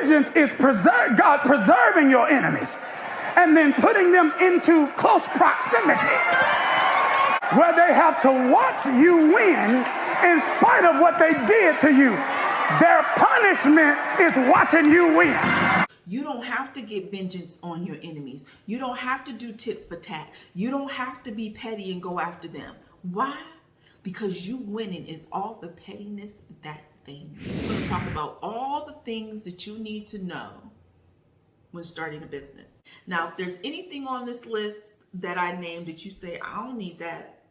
Vengeance is God preserving your enemies and then putting them into close proximity where they have to watch you win in spite of what they did to you. Their punishment is watching you win. You don't have to get vengeance on your enemies. You don't have to do tit for tat. You don't have to be petty and go after them. Why? Because you winning is all the pettiness that they need. We're going to talk about all the things that you need to know when starting a business. Now, if there's anything on this list that I named that you say, I don't need that,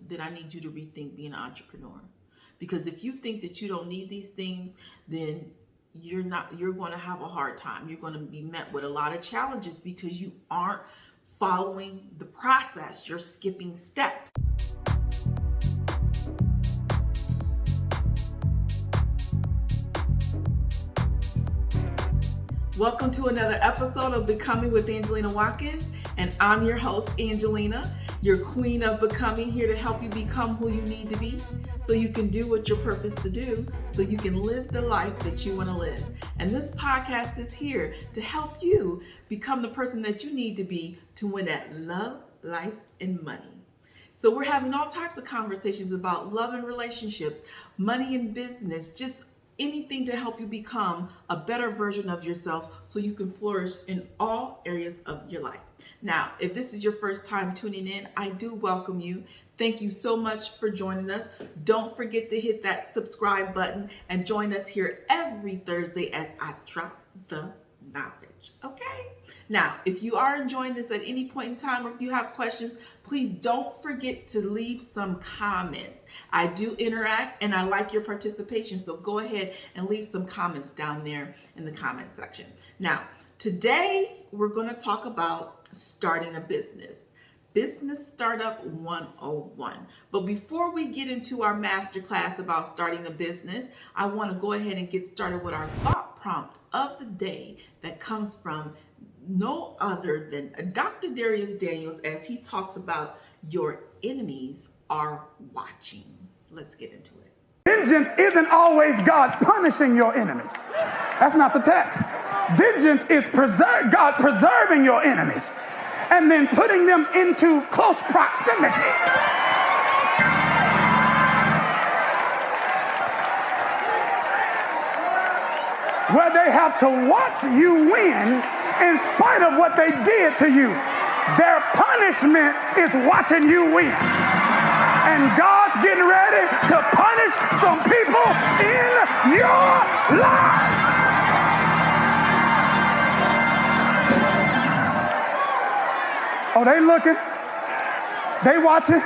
then I need you to rethink being an entrepreneur. Because if you think that you don't need these things, then you're going to have a hard time. You're going to be met with a lot of challenges because you aren't following the process. You're skipping steps. Welcome to another episode of Becoming with Angelina Watkins, and I'm your host, Angelina, your queen of becoming, here to help you become who you need to be so you can do what you're purposed to do, so you can live the life that you want to live. And this podcast is here to help you become the person that you need to be to win at love, life, and money. So we're having all types of conversations about love and relationships, money and business, just anything to help you become a better version of yourself so you can flourish in all areas of your life. Now, if this is your first time tuning in, I do welcome you. Thank you so much for joining us. Don't forget to hit that subscribe button and join us here every Thursday as I drop the knowledge. Okay? Now, if you are enjoying this at any point in time, or if you have questions, please don't forget to leave some comments. I do interact and I like your participation, so go ahead and leave some comments down there in the comment section. Now, today we're going to talk about starting a business. Business Startup 101. But before we get into our masterclass about starting a business, I want to go ahead and get started with our thought prompt of the day that comes from no other than Dr. Dharius Daniels, as he talks about your enemies are watching. Let's get into it. Vengeance isn't always God punishing your enemies. That's not the text. Vengeance is God preserving your enemies and then putting them into close proximity where they have to watch you win in spite of what they did to you. Their punishment is watching you win. And God's getting ready to punish some people in your life. Oh, they looking. They watching.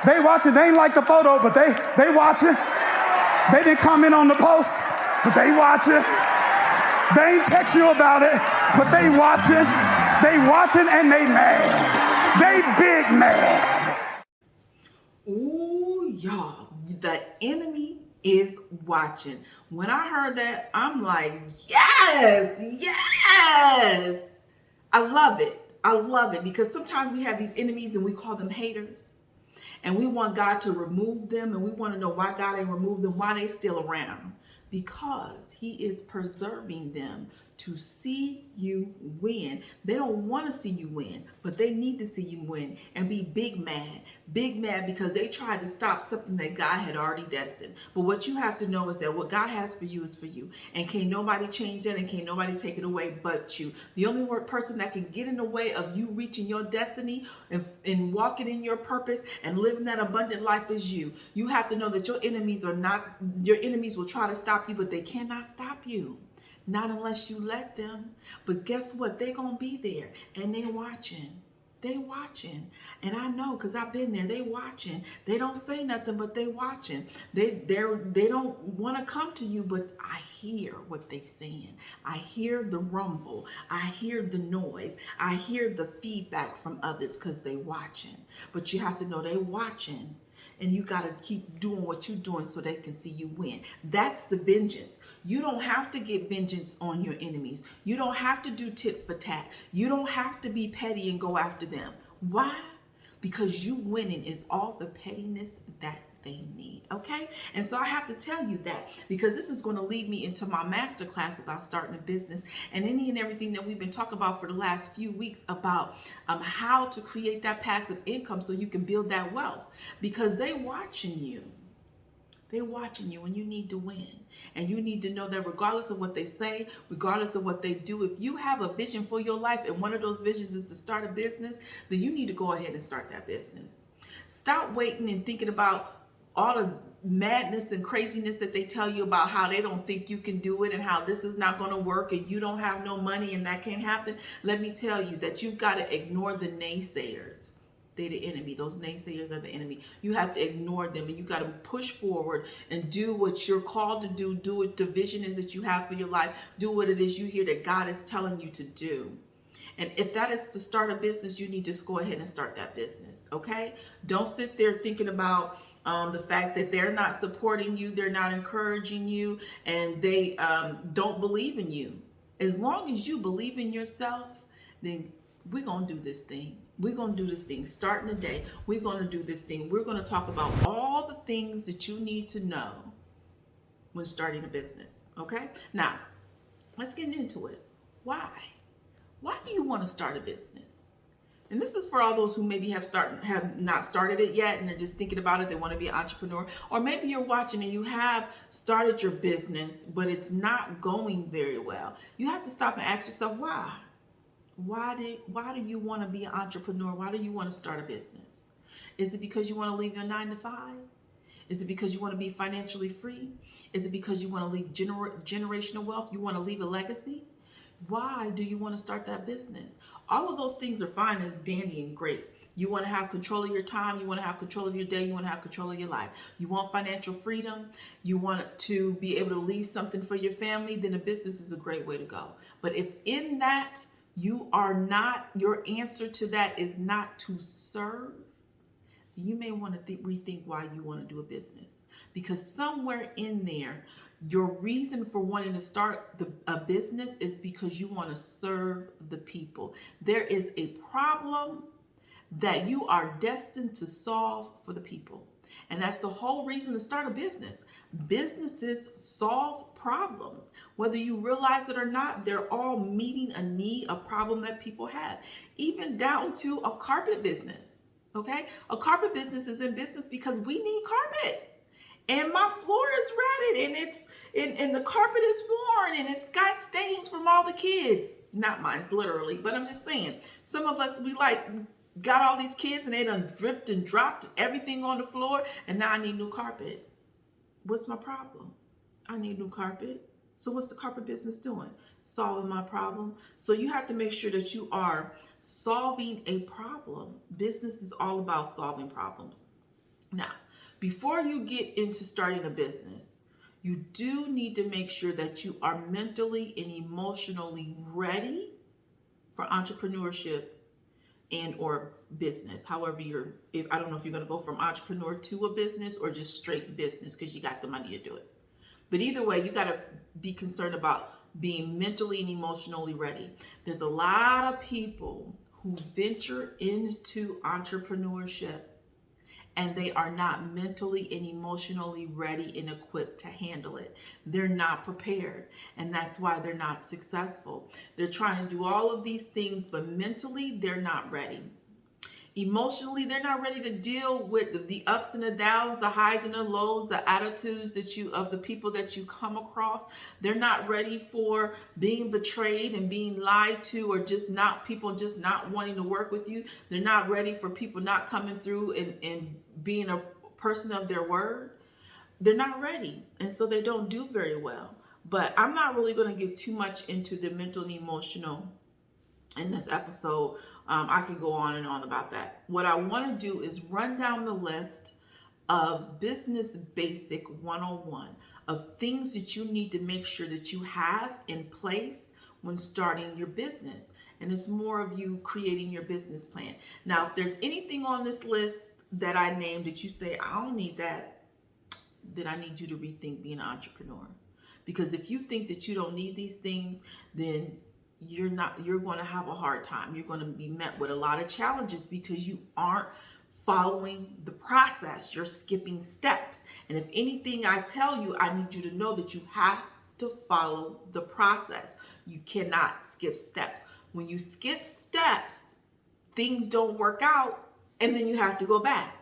They watching. They ain't like the photo, but they watching. They didn't comment on the post, but they watching. They ain't text you about it, but they watching. They watching and they mad. They big mad. Ooh, y'all, the enemy is watching. When I heard that, I'm like, yes, yes. I love it. I love it because sometimes we have these enemies and we call them haters. And we want God to remove them, and we want to know why God ain't removed them, why they still around. Because he is preserving them to see you win. They don't want to see you win, but they need to see you win and be big mad because they tried to stop something that God had already destined. But what you have to know is that what God has for you is for you, and can't nobody change that, and can't nobody take it away but you. The only person that can get in the way of you reaching your destiny and walking in your purpose and living that abundant life is you. You have to know that your enemies will try to stop you, but they cannot stop you. Not unless you let them. But guess what? They're going to be there. And they're watching. They watching. And I know because I've been there. They watching. They don't say nothing, but they watching. They don't want to come to you, but I hear what they saying. I hear the rumble. I hear the noise. I hear the feedback from others because they watching. But you have to know they watching. And you got to keep doing what you're doing so they can see you win. That's the vengeance. You don't have to get vengeance on your enemies. You don't have to do tit for tat. You don't have to be petty and go after them. Why? Because you winning is all the pettiness that they need. Okay? And so I have to tell you that, because this is going to lead me into my masterclass about starting a business and any and everything that we've been talking about for the last few weeks about how to create that passive income so you can build that wealth, because they watching you. They're watching you, and you need to win. And you need to know that regardless of what they say, regardless of what they do, if you have a vision for your life and one of those visions is to start a business, then you need to go ahead and start that business. Stop waiting and thinking about all the madness and craziness that they tell you about how they don't think you can do it and how this is not going to work and you don't have no money and that can't happen. Let me tell you that you've got to ignore the naysayers. They're the enemy. Those naysayers are the enemy. You have to ignore them, and you got to push forward and do what you're called to do. Do what the vision is that you have for your life. Do what it is you hear that God is telling you to do. And if that is to start a business, you need to go ahead and start that business. Okay? Don't sit there thinking about the fact that they're not supporting you, they're not encouraging you, and they don't believe in you. As long as you believe in yourself, then we're going to do this thing. We're going to do this thing starting today. We're going to do this thing. We're going to talk about all the things that you need to know when starting a business. Okay? Now, let's get into it. Why? Why do you want to start a business? And this is for all those who maybe have not started it yet and they're just thinking about it. They want to be an entrepreneur. Or maybe you're watching and you have started your business, but it's not going very well. You have to stop and ask yourself, why? Why do you want to be an entrepreneur? Why do you want to start a business? Is it because you want to leave your 9 to 5? Is it because you want to be financially free? Is it because you want to leave generational wealth? You want to leave a legacy? Why do you want to start that business? All of those things are fine and dandy and great. You want to have control of your time. You want to have control of your day. You want to have control of your life. You want financial freedom. You want to be able to leave something for your family. Then a business is a great way to go. But if in that your answer to that is not to serve, you may want to rethink why you want to do a business. Because somewhere in there, your reason for wanting to start a business is because you want to serve the people. There is a problem that you are destined to solve for the people. And that's the whole reason to start a business. Businesses solve problems. Whether you realize it or not, they're all meeting a need, a problem that people have. Even down to a carpet business, okay? A carpet business is in business because we need carpet. And my floor is ratted and the carpet is worn and it's got stains from all the kids. Not mine, literally, but I'm just saying. Some of us, we got all these kids and they done dripped and dropped everything on the floor, and now I need new carpet. What's my problem? I need new carpet. So what's the carpet business doing? Solving my problem. So you have to make sure that you are solving a problem. Business is all about solving problems. Now, before you get into starting a business, you do need to make sure that you are mentally and emotionally ready for entrepreneurship and or business. However, I don't know if you're going to go from entrepreneur to a business or just straight business because you got the money to do it. But either way, you got to be concerned about being mentally and emotionally ready. There's a lot of people who venture into entrepreneurship and they are not mentally and emotionally ready and equipped to handle it. They're not prepared, and that's why they're not successful. They're trying to do all of these things, but mentally, they're not ready. Emotionally, they're not ready to deal with the ups and the downs, the highs and the lows, the attitudes of the people that you come across. They're not ready for being betrayed and being lied to, or people just not wanting to work with you. They're not ready for people not coming through and being a person of their word. They're not ready, and so they don't do very well. But I'm not really going to get too much into the mental and emotional in this episode. I can go on and on about that. What I want to do is run down the list of business basic 101 of things that you need to make sure that you have in place when starting your business. And it's more of you creating your business plan. Now, if there's anything on this list that I named that you say, I don't need that, then I need you to rethink being an entrepreneur. Because if you think that you don't need these things, then you're going to have a hard time. You're going to be met with a lot of challenges because you aren't following the process. You're skipping steps. And if anything I tell you, I need you to know that you have to follow the process. You cannot skip steps. When you skip steps, things don't work out, and then you have to go back.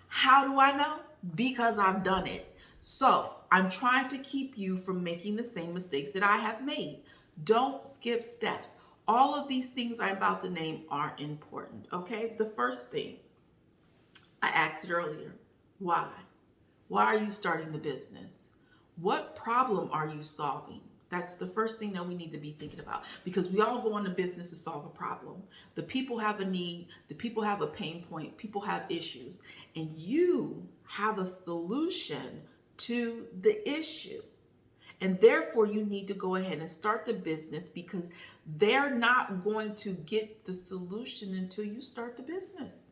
How do I know? Because I've done it. So I'm trying to keep you from making the same mistakes that I have made. Don't skip steps. All of these things I'm about to name are important, okay? The first thing, I asked it earlier, why? Why are you starting the business? What problem are you solving? That's the first thing that we need to be thinking about, because we all go into business to solve a problem. The people have a need, the people have a pain point, people have issues, and you have a solution to the issue. And therefore, you need to go ahead and start the business, because they're not going to get the solution until you start the business.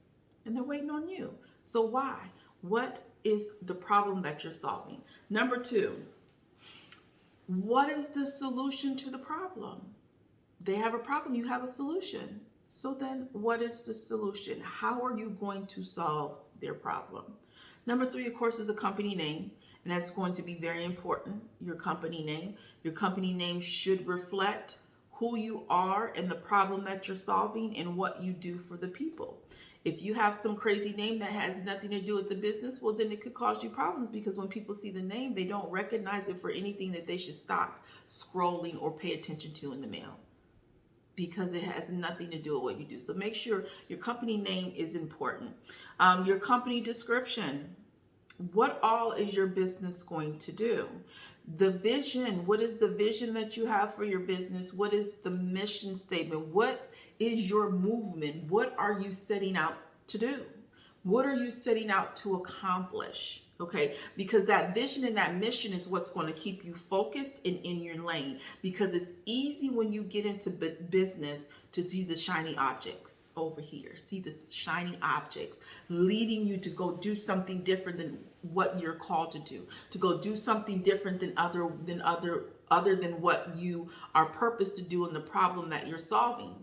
And they're waiting on you. So why? What is the problem that you're solving? Number two, what is the solution to the problem? They have a problem, you have a solution. So then what is the solution? How are you going to solve their problem? Number three, of course, is the company name. And that's going to be very important, your company name. Your company name should reflect who you are and the problem that you're solving and what you do for the people. If you have some crazy name that has nothing to do with the business, well, then it could cause you problems, because when people see the name, they don't recognize it for anything that they should stop scrolling or pay attention to in the mail, because it has nothing to do with what you do. So make sure your company name is important. Your company description. What all is your business going to do? The vision. What is the vision that you have for your business? What is the mission statement? What is your movement? What are you setting out to do? What are you setting out to accomplish? Okay, because that vision and that mission is what's going to keep you focused and in your lane, because it's easy when you get into business to see the shiny objects over here, see the shiny objects leading you to go do something different than what you're called to go do something different than other than what you are purposed to do in the problem that you're solving.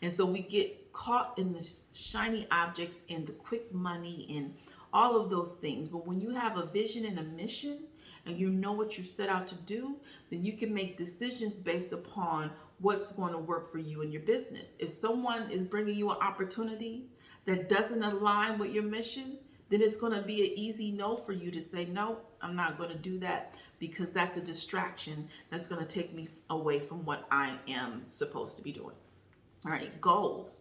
And so we get caught in the shiny objects and the quick money and all of those things. But when you have a vision and a mission, and you know what you set out to do, then you can make decisions based upon what's going to work for you and your business. If someone is bringing you an opportunity that doesn't align with your mission, then it's going to be an easy no for you to say, no, I'm not going to do that, because that's a distraction that's going to take me away from what I am supposed to be doing. All right, goals.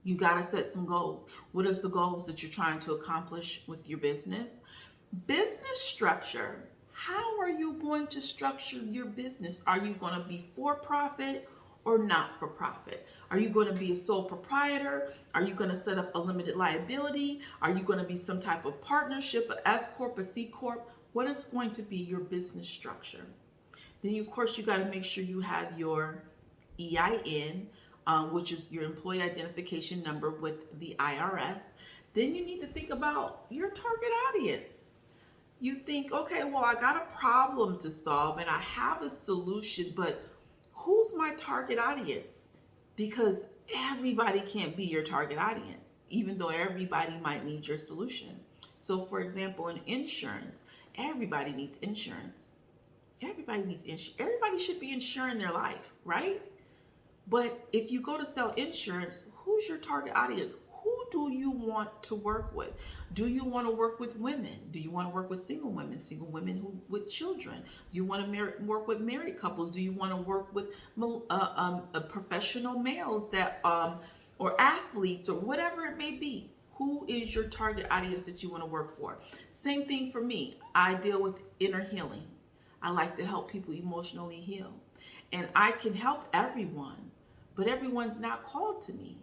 You got to set some goals. What is the goals that you're trying to accomplish with your business? Business structure. How are you going to structure your business? Are you going to be for profit or not for profit? Are you going to be a sole proprietor? Are you going to set up a limited liability? Are you going to be some type of partnership, an S Corp, a C Corp? What is going to be your business structure? Then, of course, you got to make sure you have your EIN, which is your employee identification number with the IRS. Then you need to think about your target audience. You think, okay, well, I got a problem to solve and I have a solution, but who's my target audience? Because everybody can't be your target audience, even though everybody might need your solution. So for example, in insurance, everybody needs insurance. Everybody needs insurance. Everybody should be insuring their life, right? But if you go to sell insurance, who's your target audience? Who do you want to work with? Do you want to work with women? Do you want to work with single women with children? Do you want to work with married couples? Do you want to work with professional males that or athletes or whatever it may be? Who is your target audience that you want to work for? Same thing for me. I deal with inner healing. I like to help people emotionally heal. And I can help everyone, but everyone's not called to me.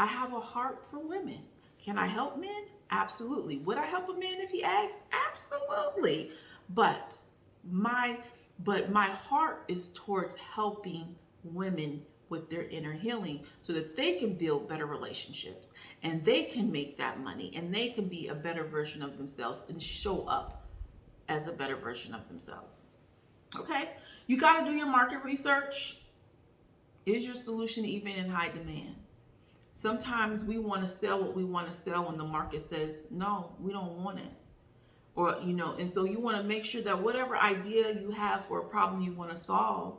I have a heart for women. Can I help men? Absolutely. Would I help a man if he asks? Absolutely. But my heart is towards helping women with their inner healing so that they can build better relationships and they can make that money and they can be a better version of themselves and show up as a better version of themselves. Okay? You got to do your market research. Is your solution even in high demand? Sometimes we want to sell what we want to sell when the market says, no, we don't want it. Or, and so you want to make sure that whatever idea you have for a problem you want to solve,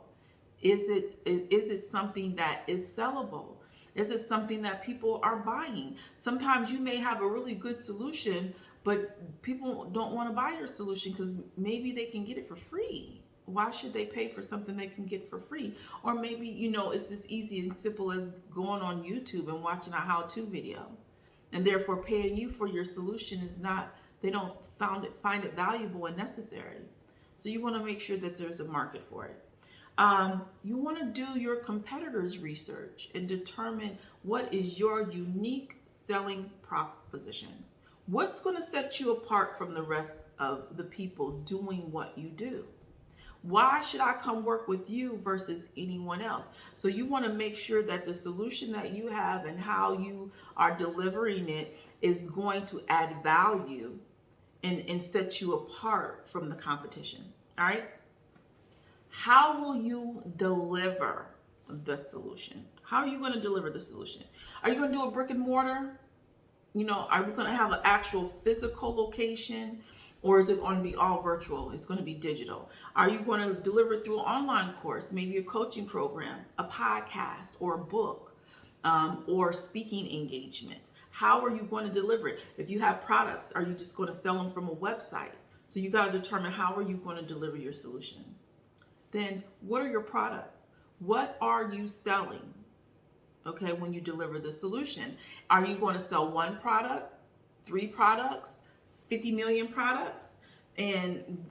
is it something that is sellable? Is it something that people are buying? Sometimes you may have a really good solution, but people don't want to buy your solution because maybe they can get it for free. Why should they pay for something they can get for free? Or maybe, it's as easy and simple as going on YouTube and watching a how-to video. And therefore paying you for your solution is not, they don't find it valuable and necessary. So you want to make sure that there's a market for it. You want to do your competitors' research and determine what is your unique selling proposition. What's going to set you apart from the rest of the people doing what you do? Why should I come work with you versus anyone else? So you want to make sure that the solution that you have and how you are delivering it is going to add value and set you apart from the competition. All right? How will you deliver the solution? How are you going to deliver the solution? Are you going to do a brick and mortar? Are we going to have an actual physical location? Or is it going to be all virtual? It's going to be digital. Are you going to deliver through an online course, maybe a coaching program, a podcast, or a book, or speaking engagements? How are you going to deliver it? If you have products, are you just going to sell them from a website? So you got to determine how are you going to deliver your solution. Then what are your products? What are you selling? Okay, when you deliver the solution, are you going to sell one product, 3 products, 50 million products? And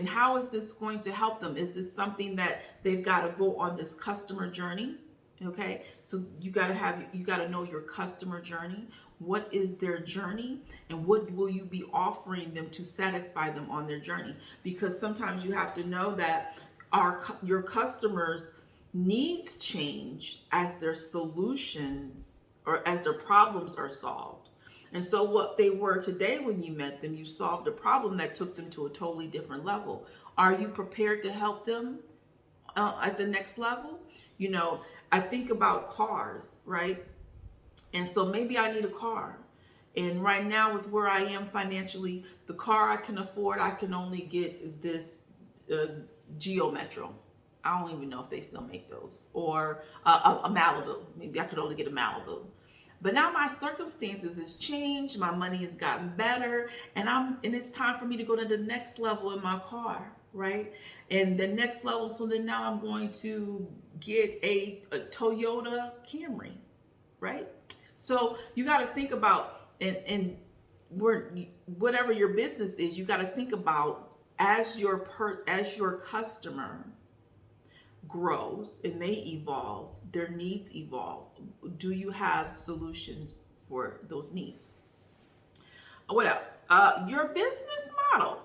how is this going to help them? Is this something that they've got to go on this customer journey? Okay, so you got to know your customer journey. What is their journey, and what will you be offering them to satisfy them on their journey? Because sometimes you have to know that your customers' needs change as their solutions or as their problems are solved. And so what they were today when you met them, you solved a problem that took them to a totally different level. Are you prepared to help them at the next level? I think about cars, right? And so maybe I need a car. And right now with where I am financially, the car I can afford, I can only get this Geo Metro. I don't even know if they still make those. Or a Malibu. Maybe I could only get a Malibu. But now my circumstances has changed. My money has gotten better, and it's time for me to go to the next level in my car, right? And the next level. So then now I'm going to get a Toyota Camry, right? So you got to think about and whatever your business is, you got to think about as your customer grows and they evolve, their needs evolve. Do you have solutions for those needs? What else? Your business model.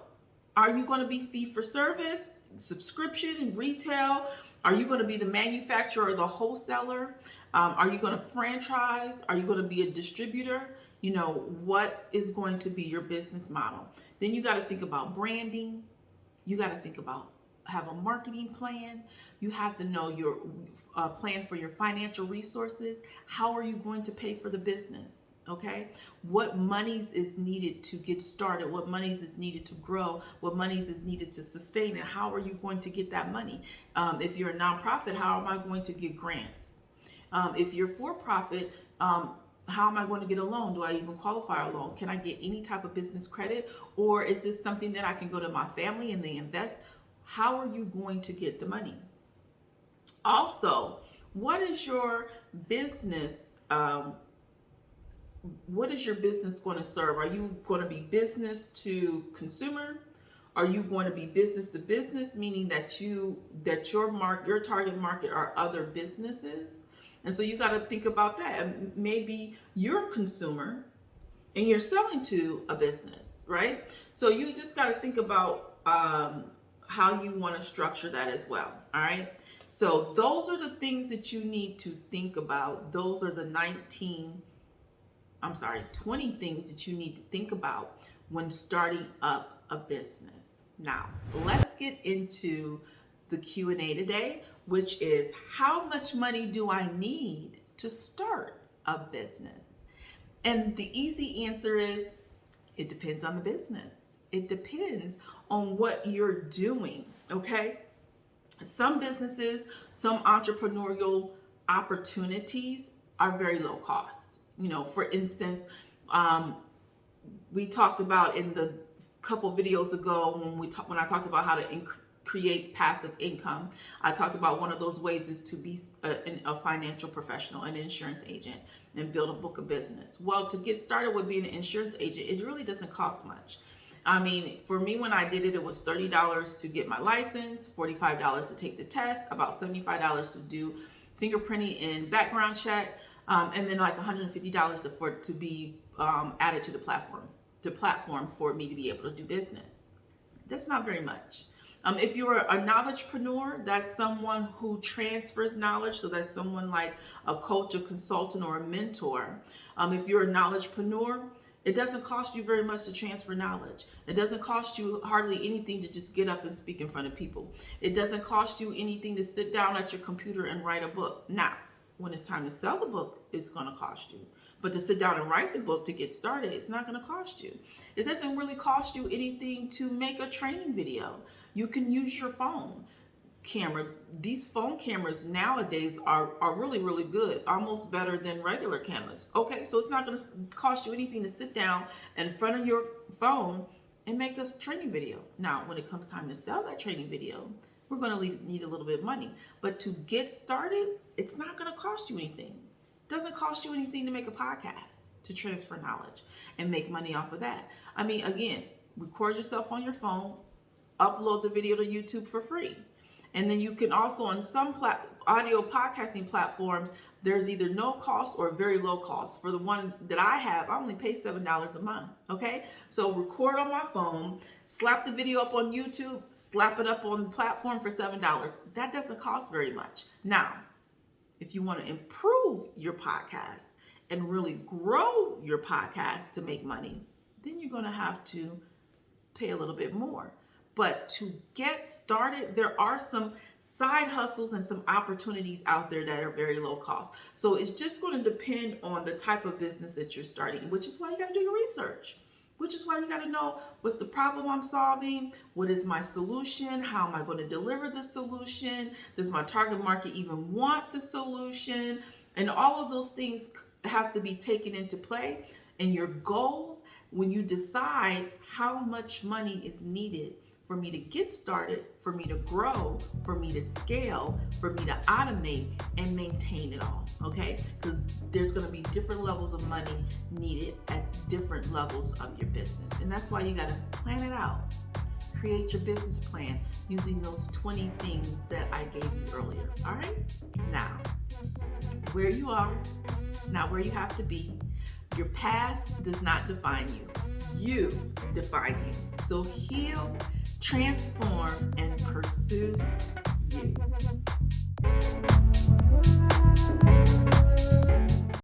Are you going to be fee for service, subscription, retail? Are you going to be the manufacturer or the wholesaler? Are you going to franchise? Are you going to be a distributor? What is going to be your business model? Then you got to think about branding. You got to think about have a marketing plan. You have to know your plan for your financial resources. How are you going to pay for the business? Okay, what monies is needed to get started? What monies is needed to grow? What monies is needed to sustain? And how are you going to get that money? If you're a nonprofit, how am I going to get grants? If you're for profit, how am I going to get a loan? Do I even qualify a loan? Can I get any type of business credit? Or is this something that I can go to my family and they invest? How are you going to get the money? Also, what is your business? What is your business going to serve? Are you going to be business to consumer? Are you going to be business to business, meaning that your target market are other businesses? And so you got to think about that. And maybe you're a consumer and you're selling to a business, right? So you just got to think about how you want to structure that as well. All right. So those are the things that you need to think about. Those are the 20 things that you need to think about when starting up a business. Now, let's get into the Q&A today, which is how much money do I need to start a business? And the easy answer is, it depends on the business. It depends on what you're doing, okay? Some businesses, some entrepreneurial opportunities are very low cost. For instance, we talked about in the couple videos ago when I talked about how to create passive income. I talked about one of those ways is to be a financial professional, an insurance agent, and build a book of business. Well, to get started with being an insurance agent, it really doesn't cost much. I mean, for me, when I did it, it was $30 to get my license, $45 to take the test, about $75 to do fingerprinting and background check, and then like $150 to be added to the platform for me to be able to do business. That's not very much. If you're a knowledgepreneur, that's someone who transfers knowledge. So that's someone like a coach, a consultant, or a mentor. If you're a knowledgepreneur, it doesn't cost you very much to transfer knowledge. It doesn't cost you hardly anything to just get up and speak in front of people. It doesn't cost you anything to sit down at your computer and write a book. Now, when it's time to sell the book, it's going to cost you. But to sit down and write the book to get started, it's not going to cost you. It doesn't really cost you anything to make a training video. You can use your phone camera. These phone cameras nowadays are really, really good, almost better than regular cameras. Okay, so it's not going to cost you anything to sit down in front of your phone and make a training video. Now, when it comes time to sell that training video, we're going to need a little bit of money. But to get started, it's not going to cost you anything. It doesn't cost you anything to make a podcast, to transfer knowledge and make money off of that. I mean, again, record yourself on your phone, upload the video to YouTube for free. And then you can also, on some audio podcasting platforms, there's either no cost or very low cost. For the one that I have, I only pay $7 a month, okay? So record on my phone, slap the video up on YouTube, slap it up on the platform for $7. That doesn't cost very much. Now, if you want to improve your podcast and really grow your podcast to make money, then you're going to have to pay a little bit more. But to get started, there are some side hustles and some opportunities out there that are very low cost. So it's just going to depend on the type of business that you're starting, which is why you got to do your research, which is why you got to know what's the problem I'm solving, what is my solution, how am I going to deliver the solution, does my target market even want the solution, and all of those things have to be taken into play. And your goals, when you decide how much money is needed for me to get started, for me to grow, for me to scale, for me to automate and maintain it all, okay? Because there's gonna be different levels of money needed at different levels of your business. And that's why you gotta plan it out. Create your business plan using those 20 things that I gave you earlier, all right? Now, where you are is not where you have to be. Your past does not define you. You define you. So heal, transform, and pursue